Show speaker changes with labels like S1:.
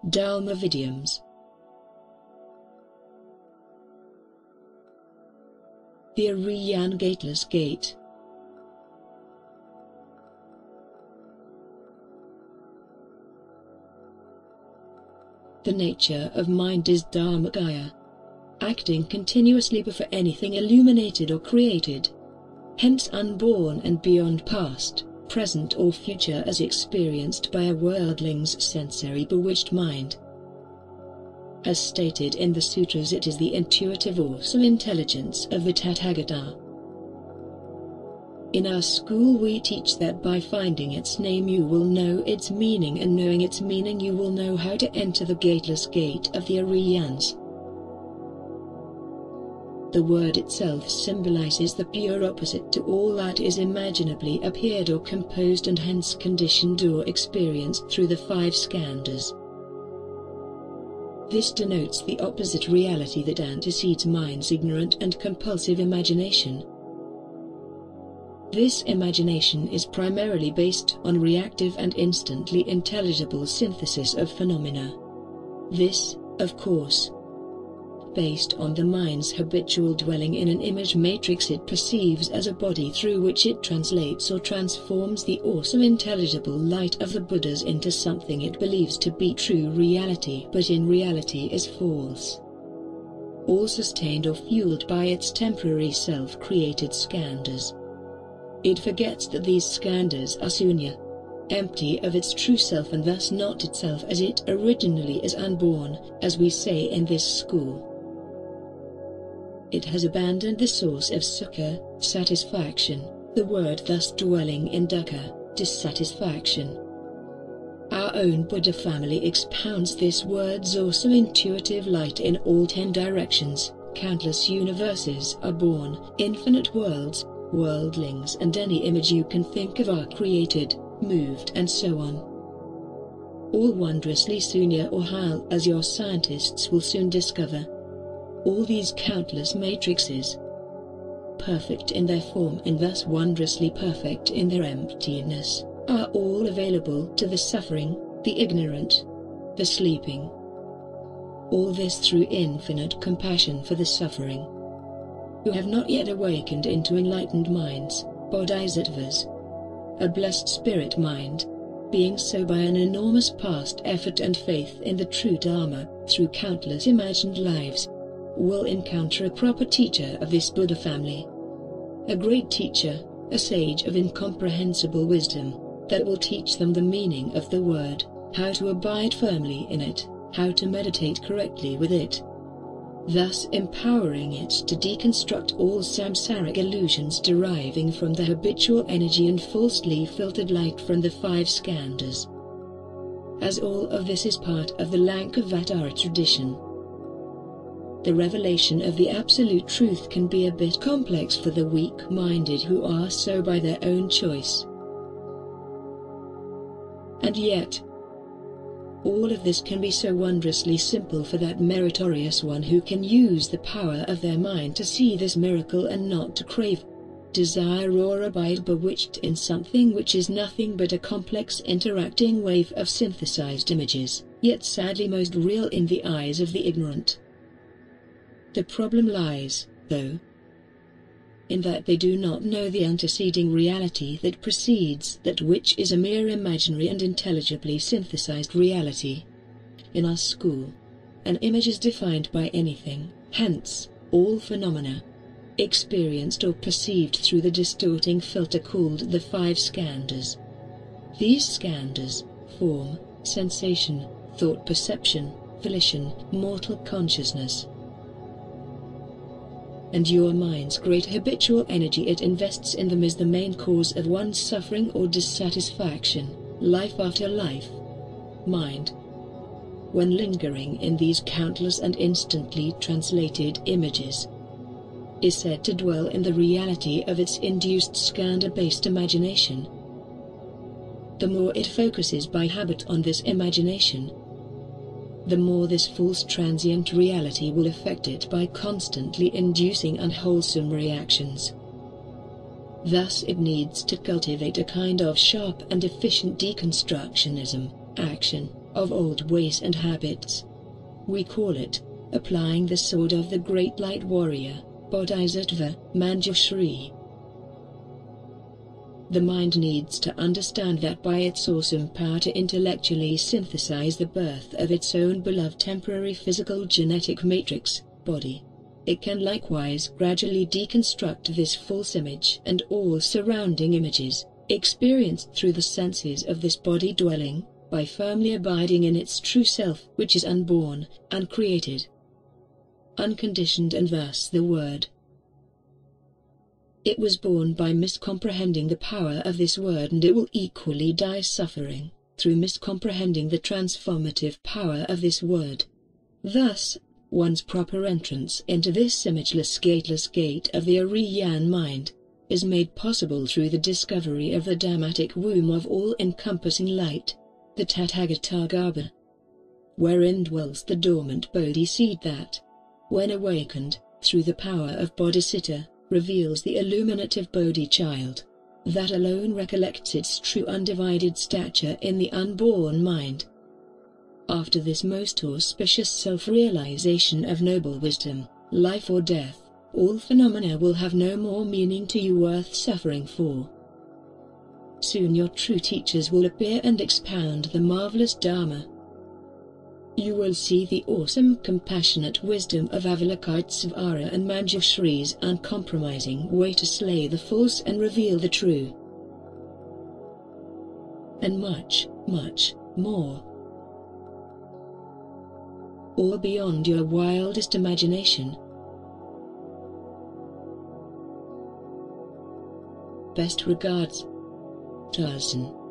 S1: Dharmavidiums. The Ariyan Gateless Gate. The nature of mind is Dharmakaya, acting continuously before anything illuminated or created, hence unborn and beyond past, present or future as experienced by a worldling's sensory bewitched mind. As stated in the sutras, it is the intuitive awesome intelligence of the Tathagata. In our school we teach that by finding its name you will know its meaning, and knowing its meaning you will know how to enter the gateless gate of the Aryans. The word itself symbolizes the pure opposite to all that is imaginably appeared or composed and hence conditioned or experienced through the five skandhas. This denotes the opposite reality that antecedes mind's ignorant and compulsive imagination. This imagination is primarily based on reactive and instantly intelligible synthesis of phenomena. This, of course, based on the mind's habitual dwelling in an image matrix it perceives as a body through which it translates or transforms the awesome intelligible light of the Buddhas into something it believes to be true reality but in reality is false. All sustained or fueled by its temporary self-created skandhas. It forgets that these skandhas are sunya, empty of its true self and thus not itself as it originally is, unborn, as we say in this school. It has abandoned the source of sukha, satisfaction, the word thus dwelling in dukkha, dissatisfaction. Our own Buddha family expounds this word's awesome intuitive light in all 10 directions. Countless universes are born, infinite worlds, worldlings and any image you can think of are created, moved and so on. All wondrously sunya or hal, as your scientists will soon discover. All these countless matrices, perfect in their form and thus wondrously perfect in their emptiness, are all available to the suffering, the ignorant, the sleeping. All this through infinite compassion for the suffering, who have not yet awakened into enlightened minds, bodhisattvas, a blessed spirit mind, being so by an enormous past effort and faith in the true Dharma, through countless imagined lives, will encounter a proper teacher of this Buddha family. A great teacher, a sage of incomprehensible wisdom, that will teach them the meaning of the word, how to abide firmly in it, how to meditate correctly with it, thus empowering it to deconstruct all samsaric illusions deriving from the habitual energy and falsely filtered light from the 5 skandhas. As all of this is part of the Lankavatara tradition, the revelation of the absolute truth can be a bit complex for the weak-minded who are so by their own choice. And yet, all of this can be so wondrously simple for that meritorious one who can use the power of their mind to see this miracle and not to crave, desire or abide bewitched in something which is nothing but a complex interacting wave of synthesized images, yet sadly most real in the eyes of the ignorant. The problem lies, though, in that they do not know the anteceding reality that precedes that, which is a mere imaginary and intelligibly synthesized reality. In our school, an image is defined by anything, hence, all phenomena, experienced or perceived through the distorting filter called the 5 skandhas. These skandhas, form, sensation, thought, perception, volition, mortal consciousness, and your mind's great habitual energy it invests in them is the main cause of one's suffering or dissatisfaction, life after life. Mind, when lingering in these countless and instantly translated images, is said to dwell in the reality of its induced skandha-based imagination. The more it focuses by habit on this imagination, the more this false transient reality will affect it by constantly inducing unwholesome reactions. Thus it needs to cultivate a kind of sharp and efficient deconstructionism, action, of old ways and habits. We call it applying the sword of the great light warrior, Bodhisattva, Manjushri. The mind needs to understand that by its awesome power to intellectually synthesize the birth of its own beloved temporary physical genetic matrix, body, it can likewise gradually deconstruct this false image and all surrounding images, experienced through the senses of this body dwelling, by firmly abiding in its true self, which is unborn, uncreated, unconditioned, and thus the Word. It was born by miscomprehending the power of this Word, and it will equally die suffering through miscomprehending the transformative power of this Word. Thus, one's proper entrance into this imageless gateless gate of the Ariyan mind is made possible through the discovery of the Dhammatic womb of all-encompassing light, the Tathagata, wherein dwells the dormant Bodhi seed that, when awakened, through the power of Bodhisattva, reveals the illuminative Bodhi child, that alone recollects its true undivided stature in the unborn mind. After this most auspicious self-realization of noble wisdom, life or death, all phenomena will have no more meaning to you worth suffering for. Soon your true teachers will appear and expound the marvelous Dharma. You will see the awesome compassionate wisdom of Avalokitesvara and Manjushri's uncompromising way to slay the false and reveal the true. And much, much more. All beyond your wildest imagination. Best regards, Tozen.